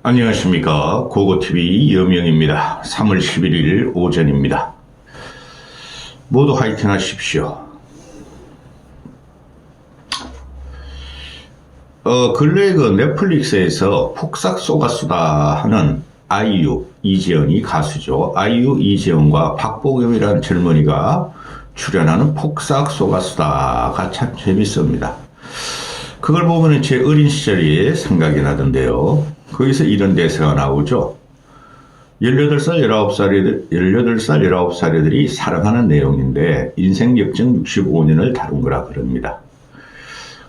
안녕하십니까. 고고TV 여명입니다. 3월 11일 오전입니다. 모두 화이팅 하십시오. 근래에 그 넷플릭스에서 폭삭 속았수다 하는 아이유 이재현이 가수죠. 아이유 이재현과 박보검이라는 젊은이가 출연하는 폭삭 속았수다가 참 재밌습니다. 그걸 보면 제 어린 시절이 생각이 나던데요. 거기서 이런 대사가 나오죠. 18살, 19살애들이 사랑하는 내용인데 인생 역정 65년을 다룬 거라 그럽니다.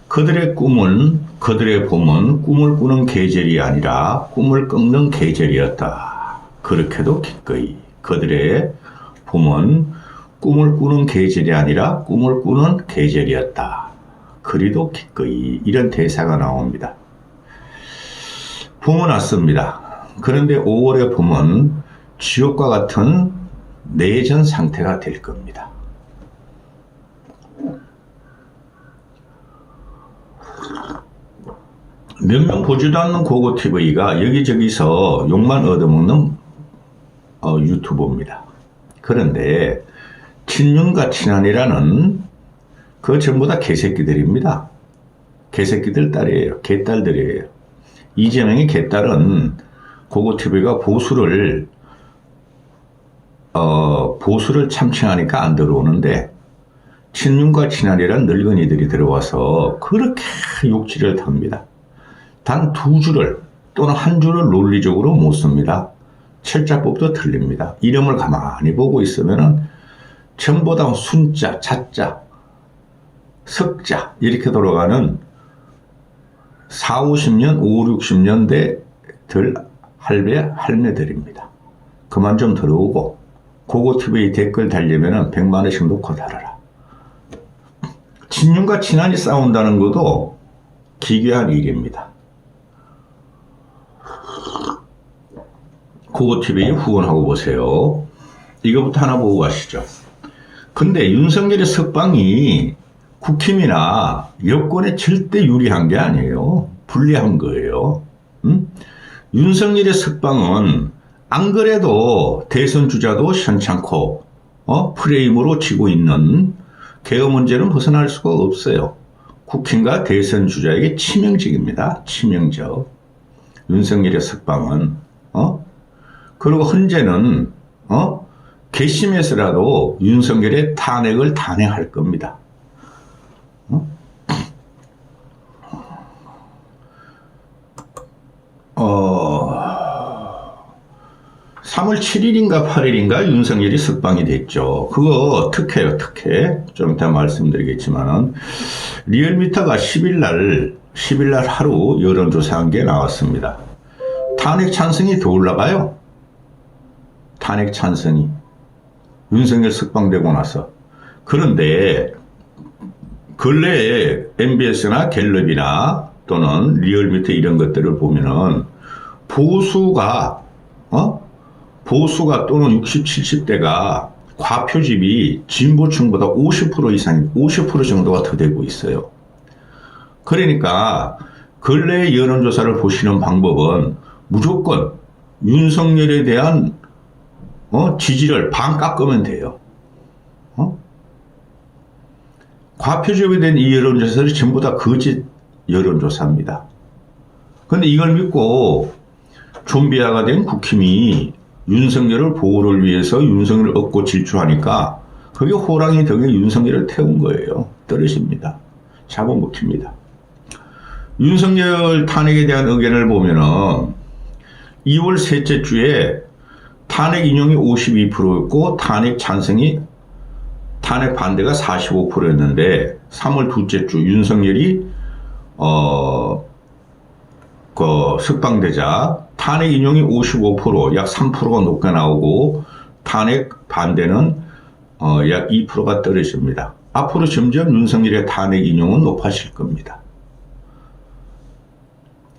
그들의 봄은 꿈을 꾸는 계절이 아니라 꿈을 꺾는 계절이었다. 그렇게도 기꺼이. 그들의 봄은 꿈을 꾸는 계절이 아니라 꿈을 꾸는 계절이었다. 그리도 기꺼이. 이런 대사가 나옵니다. 봄은 왔습니다. 그런데 5월의 봄은 지옥과 같은 내전 상태가 될 겁니다. 몇 명 보지도 않는 고고TV가 여기저기서 욕만 얻어먹는 유튜브입니다. 그런데 친윤과 친한이라는 그 전부 다 개새끼들입니다. 개새끼들 딸이에요. 개딸들이에요. 이재명의 개딸은 고고TV가 보수를 참칭하니까 안 들어오는데 친윤과 친한이란 늙은이들이 들어와서 그렇게 욕지를 탑니다. 단 2줄을 또는 1줄을 논리적으로 못 씁니다. 철자법도 틀립니다. 이름을 가만히 보고 있으면은 전부 다 순자, 자자, 석자 이렇게 돌아가는 4, 50년, 5, 60년대 할매들입니다. 그만 좀 들어오고 고고TV 댓글 달리면은 100만 원씩 놓고 달아라. 친윤과 친한이 싸운다는 것도 기괴한 일입니다. 고고TV 후원하고 보세요. 이거부터 하나 보고 가시죠. 근데 윤석열의 석방이 국힘이나 여권에 절대 유리한 게 아니에요. 불리한 거예요. 윤석열의 석방은 안 그래도 대선 주자도 현찮고 프레임으로 치고 있는 개헌 문제는 벗어날 수가 없어요. 국힘과 대선 주자에게 치명적입니다. 치명적. 윤석열의 석방은 그리고 헌재는 괘씸해서라도 윤석열의 탄핵을 단행할 겁니다. 3월 7일인가 8일인가 윤석열이 석방이 됐죠. 그거 특혜요, 특혜. 좀 이따 말씀드리겠지만은 리얼미터가 10일날 하루 여론조사한 게 나왔습니다. 탄핵 찬성이 더 올라가요. 탄핵 찬성이. 윤석열 석방되고 나서. 그런데 근래에 MBS나 갤럽이나 또는 리얼미터 이런 것들을 보면은 보수가 또는 60, 70대가 과표집이 진보층보다 50% 이상, 50% 정도가 더 되고 있어요. 그러니까 근래의 여론조사를 보시는 방법은 무조건 윤석열에 대한 지지를 반 깎으면 돼요. 과표집에 대한 이 여론조사들이 전부 다 거짓 여론조사입니다. 그런데 이걸 믿고 좀비화가 된 국힘이 윤석열을 보호를 위해서 윤석열을 얻고 질주하니까 그게 호랑이 덕에 윤석열을 태운 거예요. 떨어집니다. 잡아먹힙니다. 윤석열 탄핵에 대한 의견을 보면은 2월 셋째 주에 탄핵 인용이 52%였고 탄핵 반대가 45%였는데 3월 둘째 주 윤석열이 석방되자 탄핵 인용이 55%, 약 3%가 높게 나오고 탄핵 반대는 약 2%가 떨어집니다. 앞으로 점점 윤석열의 탄핵 인용은 높아질 겁니다.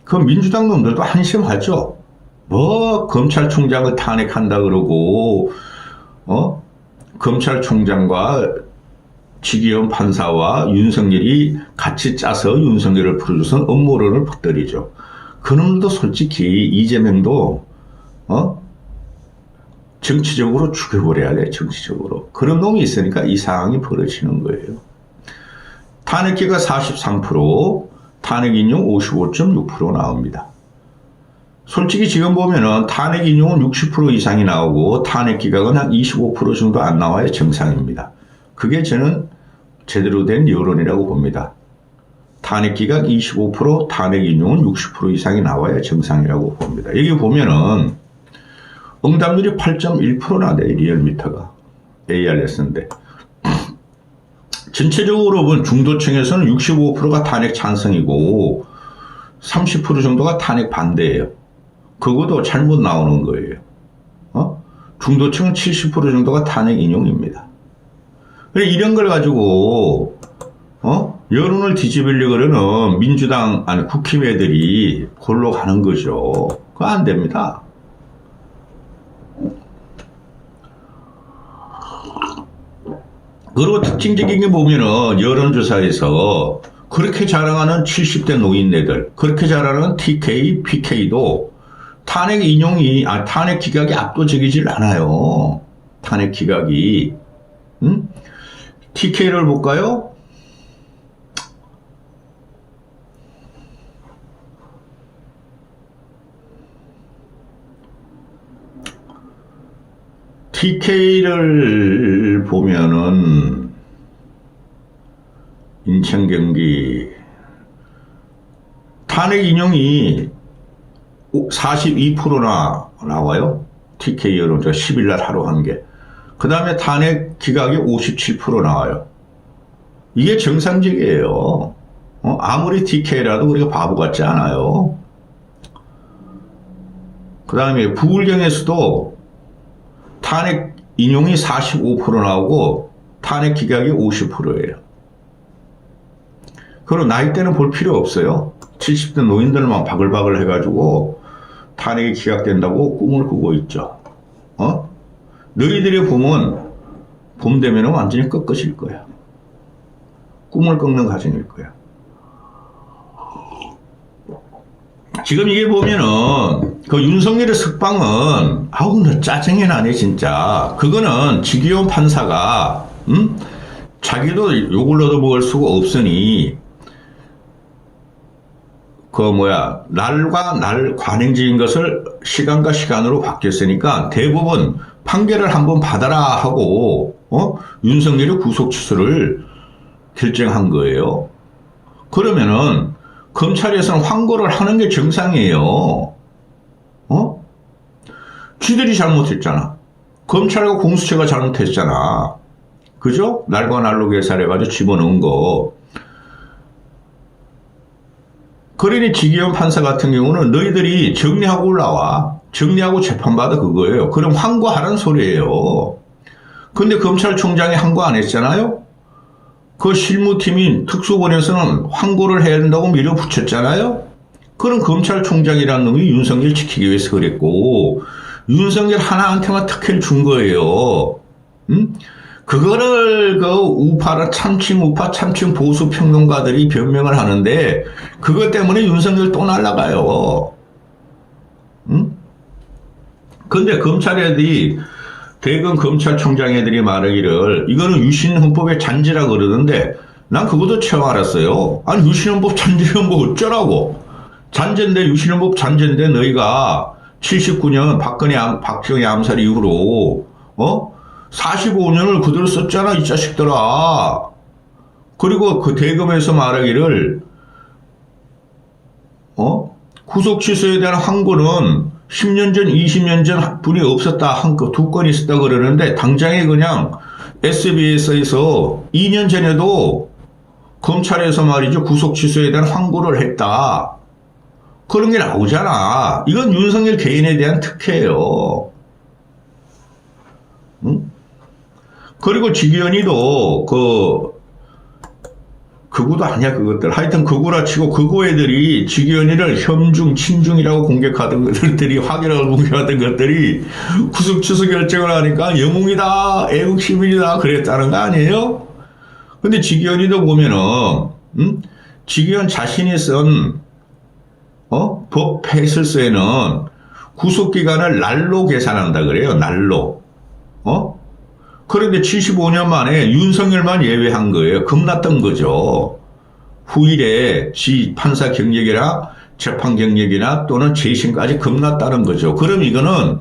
그 민주당 놈들도 한심하죠. 검찰총장을 탄핵한다 그러고 검찰총장과 지기현 판사와 윤석열이 같이 짜서 윤석열을 풀어줘서 음모론을 퍼뜨리죠. 그놈도 솔직히 이재명도 정치적으로 죽여버려야 돼. 정치적으로. 그런 놈이 있으니까 이 상황이 벌어지는 거예요. 탄핵기가 43%, 탄핵 인용 55.6% 나옵니다. 솔직히 지금 보면은 탄핵 인용은 60% 이상이 나오고 탄핵 기각은 한 25% 정도 안 나와야 정상입니다. 그게 저는 제대로 된 여론이라고 봅니다. 탄핵 기각 25%, 탄핵 인용은 60% 이상이 나와야 정상이라고 봅니다. 여기 보면은 응답률이 8.1%나 돼, 리얼미터가. ARS인데. 전체적으로 본 중도층에서는 65%가 탄핵 찬성이고 30% 정도가 탄핵 반대예요. 그것도 잘못 나오는 거예요. 중도층은 70% 정도가 탄핵 인용입니다. 이런 걸 가지고 여론을 뒤집으려고 그러는 민주당 아니 국힘 애들이 골로 가는 거죠. 그거 안 됩니다. 그리고 특징적인 게 보면은 여론조사에서 그렇게 자랑하는 70대 노인네들, 그렇게 자랑하는 TK, PK도 탄핵 인용이, 탄핵 기각이 압도적이질 않아요. 탄핵 기각이. TK를 볼까요? TK를 보면은 인천 경기 탄핵 인용이 42%나 나와요. TK 여론조사 10일 날 하루 한 게. 그 다음에 탄핵 기각이 57% 나와요. 이게 정상적이에요. 아무리 TK라도 우리가 바보 같지 않아요. 그 다음에 부울경에서도 탄핵 인용이 45% 나오고 탄핵 기각이 50%예요. 그리고 나이대는 볼 필요 없어요. 70대 노인들만 바글바글 해가지고 탄핵이 기각된다고 꿈을 꾸고 있죠. 너희들이 보면 봄 되면 완전히 꺾어질 거야. 꿈을 꺾는 과정일 거야. 지금 이게 보면은 그 윤석열의 석방은 아우 나 짜증이 나네 진짜. 그거는 지기현 판사가 자기도 욕을 얻어먹을 수가 없으니 날과 날 관행적인 것을 시간과 시간으로 바뀌었으니까 대부분 판결을 한번 받아라 하고 윤석열의 구속 취소를 결정한 거예요. 그러면은 검찰에서는 환고를 하는 게 정상이에요. 쥐들이 잘못했잖아. 검찰과 공수처가 잘못했잖아. 그죠? 날과 날로 계산해가지고 집어넣은 거. 그러니 지기현 판사 같은 경우는 너희들이 정리하고 올라와. 정리하고 재판받아 그거예요. 그럼 항고하라는 소리예요. 근데 검찰총장이 항고 안 했잖아요. 그 실무팀인 특수본에서는 항고를 해야 된다고 밀어붙였잖아요. 그럼 검찰총장이라는 놈이 윤석열 지키기 위해서 그랬고 윤석열 하나한테만 특혜를 준 거예요. 그거를 우파라 참칭 우파 참칭 보수 평론가들이 변명을 하는데 그것 때문에 윤석열 또 날아가요. 근데 검찰 애들이 대검 검찰총장 애들이 말하기를 이거는 유신헌법의 잔재라 그러던데 난 그것도 처음 알았어요. 아니 유신헌법 잔재면 뭐 어쩌라고. 잔재인데 유신헌법 잔재인데 너희가 79년 박정희 암살 이후로 45년을 그대로 썼잖아 이 자식들아. 그리고 그 대검에서 말하기를 구속 취소에 대한 항고는 10년 전 20년 전 분이 없었다 한 거 2건 있었다 그러는데 당장에 그냥 SBS에서 2년 전에도 검찰에서 말이죠 구속 취소에 대한 항고를 했다 그런 게 나오잖아. 이건 윤석열 개인에 대한 특혜예요. 그리고 지기현이도 극우도 아니야 그것들. 하여튼 극우라 치고 극우 애들이 지기현이를 혐중, 친중이라고 공격하던 것들이 확인하고 공격하던 것들이 구속 취소 결정을 하니까 영웅이다, 애국 시민이다 그랬다는 거 아니에요? 근데 지기현이도 보면은 지기현 자신이 쓴 법 폐설서에는 구속기간을 날로 계산한다 그래요. 날로. 그런데 75년 만에 윤석열만 예외한 거예요. 겁났던 거죠. 후일에 판사 경력이나 재판 경력이나 또는 재심까지 겁났다는 거죠. 그럼 이거는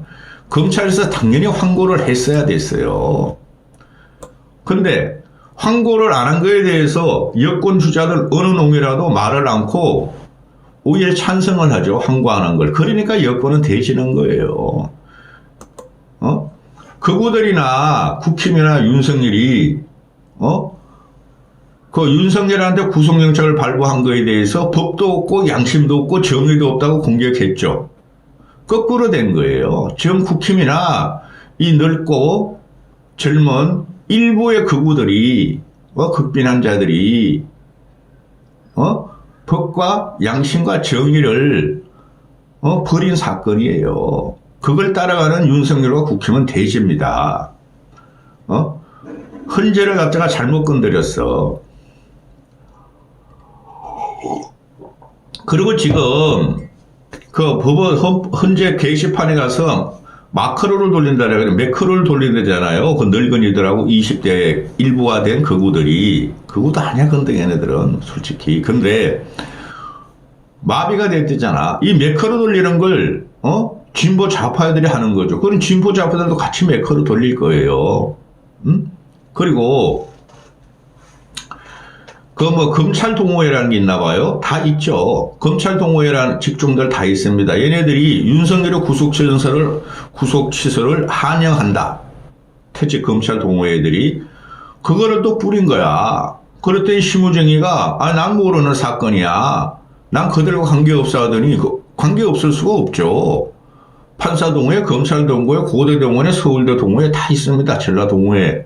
검찰에서 당연히 환고를 했어야 됐어요. 근데 환고를 안 한 거에 대해서 여권 주자들 어느 놈이라도 말을 않고 오히려 찬성을 하죠. 환고 안 한 걸. 그러니까 여권은 되지는 거예요. 그구들이나 국힘이나 윤석열이 그 윤석열한테 구속영장을 발부한 거에 대해서 법도 없고 양심도 없고 정의도 없다고 공격했죠. 거꾸로 된 거예요. 지금 국힘이나 이 늙고 젊은 일부의 극우들이 극빈한 자들이 법과 양심과 정의를 버린 사건이에요. 그걸 따라가는 윤석열과 국힘은 대지입니다. 헌재를 갖다가 잘못 건드렸어. 그리고 지금 그 법원 헌재 게시판에 가서 마크로를 돌린다 그래요. 매크로를 돌린다잖아요. 그 늙은이들하고 20대 일부화된 극우들이. 극우도 아니야, 근데 얘네들은 솔직히. 근데 마비가 됐대잖아. 이 매크로 돌리는 걸 진보 좌파들이 하는 거죠. 그럼 진보 좌파들도 같이 매크로 돌릴 거예요. 그리고 그 검찰 동호회라는 게 있나 봐요. 다 있죠. 검찰 동호회라는 직종들 다 있습니다. 얘네들이 윤석열의 구속 취소를 환영한다. 퇴직 검찰 동호회들이 그거를 또 뿌린 거야. 그랬더니 심우정이가 난 모르는 사건이야. 난 그들과 관계없어 하더니 관계없을 수가 없죠. 판사 동호회, 검찰 동호회, 고대 동호회, 서울대 동호회 다 있습니다. 전라 동호회.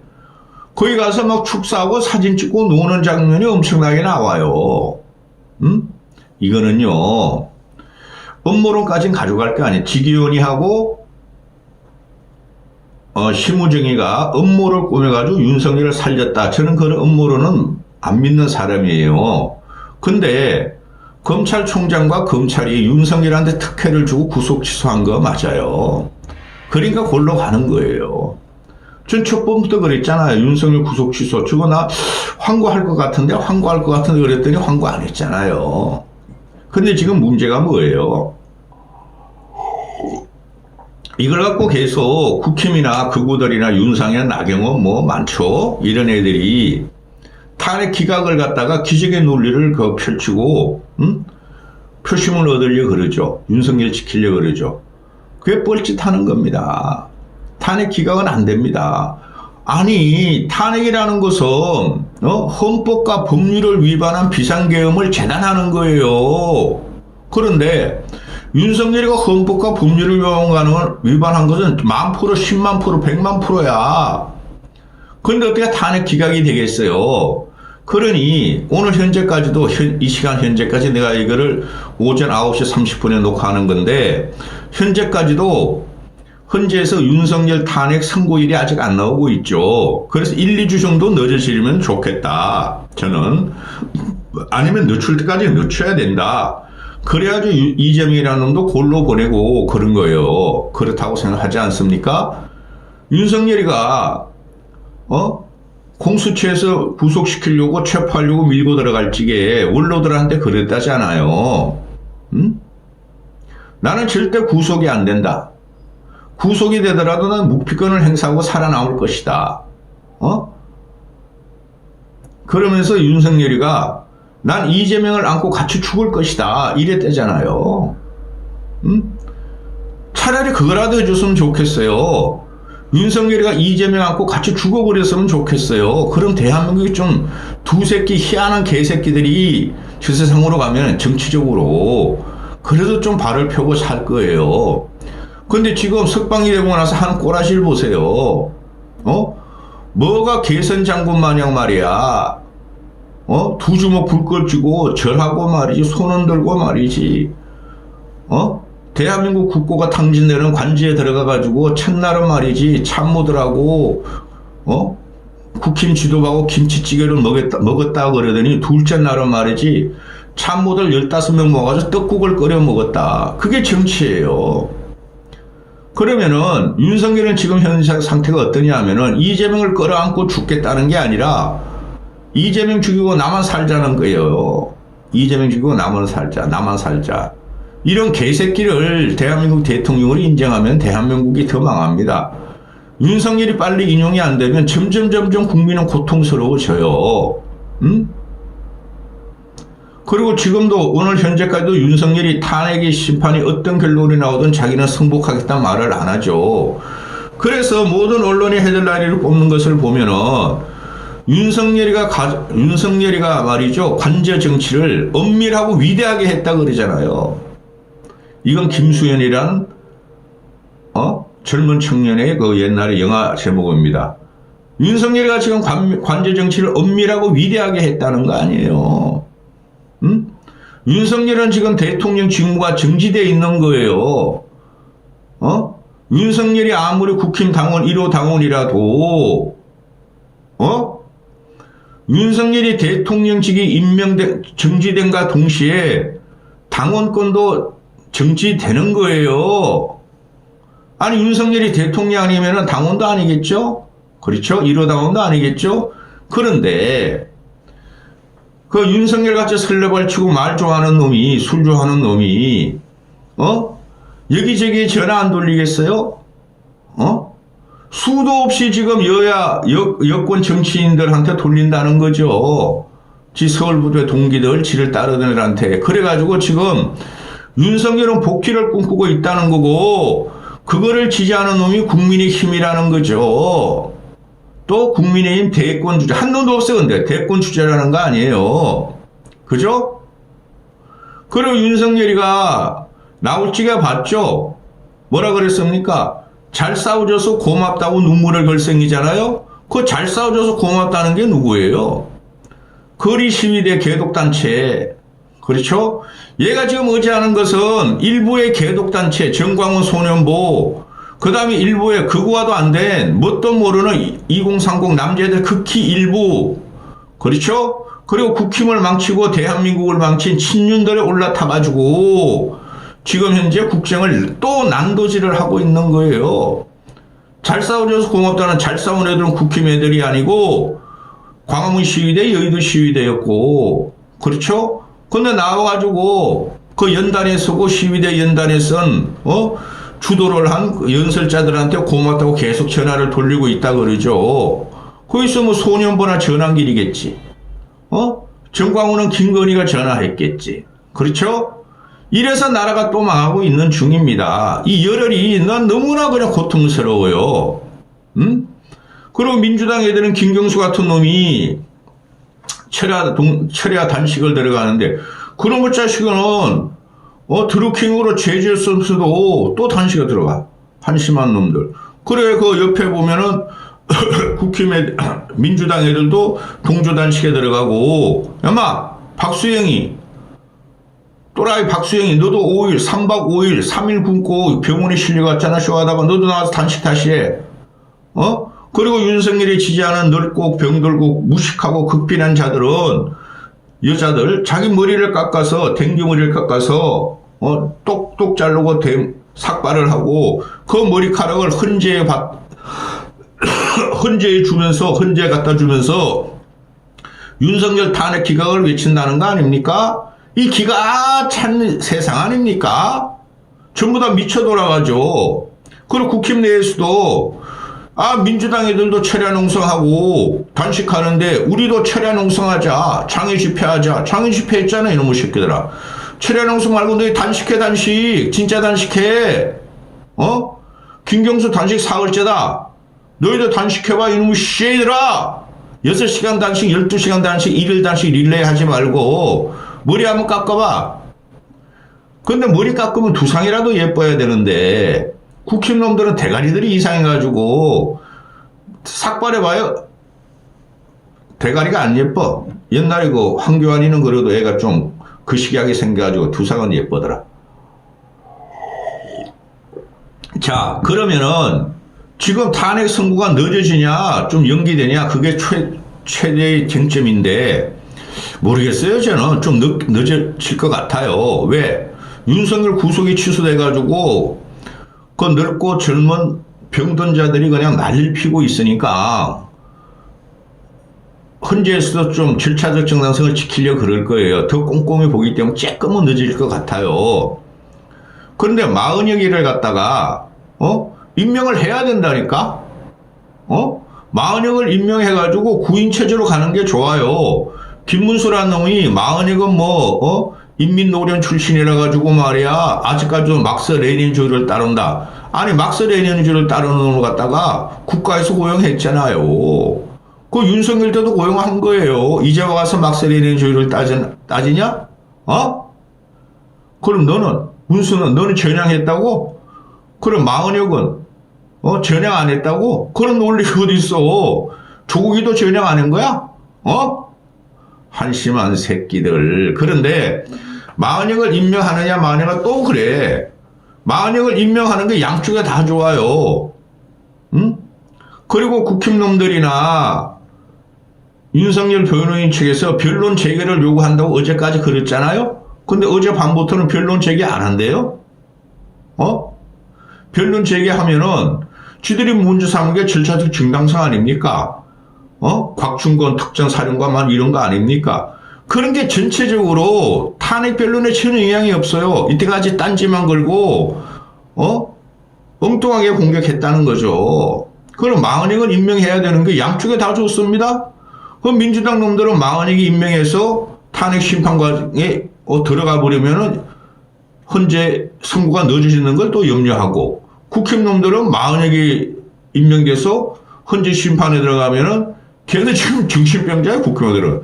거기 가서 막 축사하고 사진 찍고 노는 장면이 엄청나게 나와요. 이거는요, 음모론까지는 가져갈 게 아니에요. 지기현이하고 심우정이가 음모를 꾸며가지고 윤석열을 살렸다. 저는 그런 음모론은 안 믿는 사람이에요. 근데 검찰총장과 검찰이 윤석열한테 특혜를 주고 구속 취소한 거 맞아요. 그러니까 골로 가는 거예요. 전 첫 번부터 그랬잖아요. 윤석열 구속 취소. 저거 나 환고할 것 같은데 그랬더니 환고 안 했잖아요. 근데 지금 문제가 뭐예요? 이걸 갖고 계속 국힘이나 극우들이나 윤상현, 나경원 뭐 많죠. 이런 애들이 탄핵 기각을 갖다가 기적의 논리를 펼치고 표심을 얻으려 그러죠. 윤석열 지키려 그러죠. 그게 뻘짓하는 겁니다. 탄핵 기각은 안 됩니다. 아니, 탄핵이라는 것은 헌법과 법률을 위반한 비상계엄을 재단하는 거예요. 그런데 윤석열이가 헌법과 법률을 위반한 것은 10,000%, 100,000%, 100,000%야. 그런데 어떻게 탄핵 기각이 되겠어요? 그러니 오늘 현재까지도 이 시간 현재까지 내가 이거를 오전 9시 30분에 녹화하는 건데 현재까지도 헌재에서 윤석열 탄핵 선고일이 아직 안 나오고 있죠. 그래서 1, 2주 정도 늦어지면 좋겠다. 저는 아니면 늦출 때까지 늦춰야 된다. 그래야지 이재명이라는 놈도 골로 보내고 그런 거예요. 그렇다고 생각하지 않습니까? 윤석열이가 공수처에서 구속시키려고 체포하려고 밀고 들어갈 적에 원로들한테 그랬다잖아요. 나는 절대 구속이 안 된다. 구속이 되더라도 난 묵비권을 행사하고 살아남을 것이다. 그러면서 윤석열이가 난 이재명을 안고 같이 죽을 것이다. 이랬대잖아요. 차라리 그거라도 해줬으면 좋겠어요. 윤석열이가 이재명 안고 같이 죽어버렸으면 좋겠어요. 그럼 대한민국이 좀 두새끼 희한한 개새끼들이 저 세상으로 가면 정치적으로 그래도 좀 발을 펴고 살 거예요. 근데 지금 석방이 되고 나서 하는 꼬라시를 보세요. 뭐가 개선 장군 마냥 말이야. 두 주먹 불 꺼쥐고 절하고 말이지, 손 흔들고 말이지. 대한민국 국고가 탕진되는 관지에 들어가가지고 첫날은 말이지 참모들하고 국힘 지도부하고 김치찌개를 먹었다 그러더니 둘째 날은 말이지 참모들 15명 모아가지고 떡국을 끓여 먹었다. 그게 정치예요. 그러면은 윤석열은 지금 현재 상태가 어떠냐 하면은 이재명을 끌어안고 죽겠다는 게 아니라 이재명 죽이고 나만 살자는 거예요. 이재명 죽이고 나만 살자. 이런 개새끼를 대한민국 대통령으로 인정하면 대한민국이 더 망합니다. 윤석열이 빨리 인용이 안 되면 점점 국민은 고통스러워져요. 응? 그리고 지금도 오늘 현재까지도 윤석열이 탄핵의 심판이 어떤 결론이 나오든 자기는 승복하겠다는 말을 안 하죠. 그래서 모든 언론이 헤드라인을 뽑는 것을 보면은 윤석열이가 말이죠. 관저 정치를 엄밀하고 위대하게 했다 그러잖아요. 이건 김수현이란 젊은 청년의 그 옛날의 영화 제목입니다. 윤석열이가 지금 관저 정치를 엄밀하고 위대하게 했다는 거 아니에요. 응? 윤석열은 지금 대통령 직무가 정지되어 있는 거예요. 윤석열이 아무리 국힘 당원 1호 당원이라도 윤석열이 대통령직이 정지된과 동시에 당원권도 정지되는 거예요. 아니 윤석열이 대통령 아니면 당원도 아니겠죠? 그렇죠? 1호 당원도 아니겠죠? 그런데 그 윤석열 같이 설레발치고 말 좋아하는 놈이, 술 좋아하는 놈이, 여기저기 전화 안 돌리겠어요? 수도 없이 지금 여권 정치인들한테 돌린다는 거죠. 지 서울부대 동기들, 지를 따르는 애들한테. 그래가지고 지금 윤석열은 복귀를 꿈꾸고 있다는 거고, 그거를 지지하는 놈이 국민의힘이라는 거죠. 또 국민의힘 대권 주자 한 놈도 없어요. 근데 대권 주자라는 거 아니에요. 그죠? 그리고 윤석열이가 나올지가 봤죠. 뭐라 그랬습니까? 잘 싸워줘서 고맙다고 눈물을 글썽이잖아요. 그 잘 싸워줘서 고맙다는 게 누구예요? 거리 시위대 개독단체. 그렇죠? 얘가 지금 의지하는 것은 일부의 개독단체 정광훈 소년보, 그 다음에 일부의 그거와도 안 된 뭣도 모르는 2030 남자애들 극히 일부, 그렇죠? 그리고 국힘을 망치고 대한민국을 망친 친윤들에 올라타가지고 지금 현재 국정을 또 난도질을 하고 있는 거예요. 잘 싸워줘서 고맙다는 잘 싸운 애들은 국힘 애들이 아니고 광화문 시위대, 여의도 시위대였고, 그렇죠? 근데 나와가지고 그 연단에 서고 시위대 연단에 선 주도를 한 연설자들한테 고맙다고 계속 전화를 돌리고 있다 그러죠. 거기서 뭐 소년보나 전환길이겠지. 정광훈은 김건희가 전화했겠지. 그렇죠? 이래서 나라가 또 망하고 있는 중입니다. 이 열혈이 난 너무나 그냥 고통스러워요. 응? 그리고 민주당 애들은 김경수 같은 놈이 철야 단식을 들어가는데 그런 것 자식은 드루킹으로 죄지었으면서도 또 단식에 들어가. 한심한 놈들. 그래, 그 옆에 보면은, 국힘 민주당 애들도 동조 단식에 들어가고, 야마, 박수영이, 또라이 박수영이, 너도 5일, 3박 5일, 3일 굶고 병원에 실려갔잖아, 쇼하다가. 너도 나와서 단식 다시 해. 그리고 윤석열이 지지하는 늙고 병들고 무식하고 극빈한 자들은 여자들 자기 머리를 깎아서 댕기머리를 깎아서 똑똑 자르고 삭발을 하고 그 머리카락을 헌재에 주면서 헌재에 갖다 주면서 윤석열 탄핵 기각을 외친다는 거 아닙니까? 이 기가 찬 세상 아닙니까? 전부 다 미쳐 돌아가죠. 그리고 국힘 내에서도 민주당 애들도 철야 농성하고 단식하는데 우리도 철야 농성하자. 장애 집회하자. 장애 집회 했잖아 이놈의 새끼들아. 철야 농성 말고 너희 단식해 단식. 진짜 단식해. 김경수 단식 사흘째다. 너희도 단식해봐 이놈의 씨들아. 6시간 단식 12시간 단식 1일 단식 릴레이 하지 말고 머리 한번 깎아봐. 근데 머리 깎으면 두상이라도 예뻐야 되는데 국힘 놈들은 대가리들이 이상해가지고 삭발해봐요. 대가리가 안 예뻐. 옛날에 그 황교안이는 그래도 애가 좀 거시기하게 생겨가지고 두상은 예쁘더라. 자, 그러면은 지금 탄핵 선고가 늦어지냐 좀 연기되냐 그게 최대의 쟁점인데 모르겠어요. 저는 좀 늦어질 것 같아요. 왜? 윤석열 구속이 취소돼가지고 그 늙고 젊은 병든 자들이 그냥 난리를 피고 있으니까 헌재에서도 좀 절차적 정당성을 지키려고 그럴 거예요. 더 꼼꼼히 보기 때문에 조금은 늦어질 것 같아요. 그런데 마은혁이를 갖다가 임명을 해야 된다니까? 마은혁을 임명해가지고 구인체제로 가는 게 좋아요. 김문수라는 놈이 마은혁은 인민노련 출신이라 가지고 말이야 아직까지도 막스 레닌주의를 따른다. 아니 막스 레닌주의를 따르는 놈을 갖다가 국가에서 고용했잖아요. 그 윤석열 때도 고용한 거예요. 이제 와서 막스 레닌주의를 따지냐? 그럼 너는 전향했다고? 그럼 마은혁은 전향 안 했다고? 그런 논리가 어디 있어? 조국이도 전향 안 한 거야? 한심한 새끼들. 그런데 마은혁을 임명하느냐 마느냐가 또 그래. 마은혁을 임명하는 게 양쪽에 다 좋아요. 응? 그리고 국힘놈들이나 윤석열 변호인 측에서 변론 재개를 요구한다고 어제까지 그랬잖아요. 근데 어젯밤부터는 변론 재개 안 한대요. 변론 재개하면은 쥐들이 문제 삼은 게 절차적 정당성 아닙니까? 곽충건 특전사령관만 이런 거 아닙니까? 그런 게 전체적으로 탄핵 변론에 전혀 영향이 없어요. 이때까지 딴지만 걸고 엉뚱하게 공격했다는 거죠. 그럼 마은혁을 임명해야 되는 게 양쪽에 다 좋습니다. 그 민주당 놈들은 마은혁이 임명해서 탄핵 심판관에 들어가 버리면은 헌재 선고가 늦어지는 걸 또 염려하고, 국힘 놈들은 마은혁이 임명돼서 헌재 심판에 들어가면은 걔네 지금 정신병자야. 국힘들은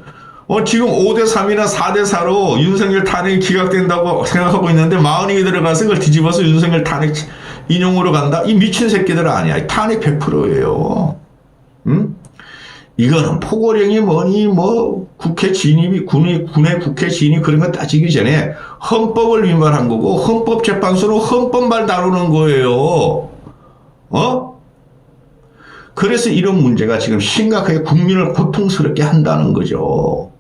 지금 5대3이나 4대4로 윤석열 탄핵이 기각된다고 생각하고 있는데 마은혁이 들어가서 그걸 뒤집어서 윤석열 탄핵 인용으로 간다? 이 미친 새끼들 아니야. 탄핵 100%예요. 응? 이거는 포고령이 뭐니 국회 진입이 군의 국회 진입 그런 거 따지기 전에 헌법을 위반한 거고, 헌법재판소는 헌법만 다루는 거예요. 그래서 이런 문제가 지금 심각하게 국민을 고통스럽게 한다는 거죠.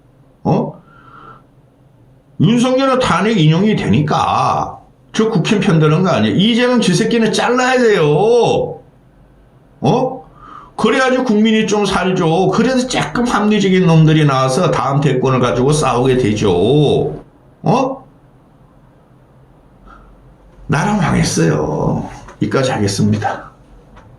윤석열은 탄핵 인용이 되니까 저 국힘 편드는 거 아니에요. 이재명 지 새끼는 잘라야 돼요. 그래야지 국민이 좀 살죠. 그래서 조금 합리적인 놈들이 나와서 다음 대권을 가지고 싸우게 되죠. 나라 망했어요. 여기까지 하겠습니다.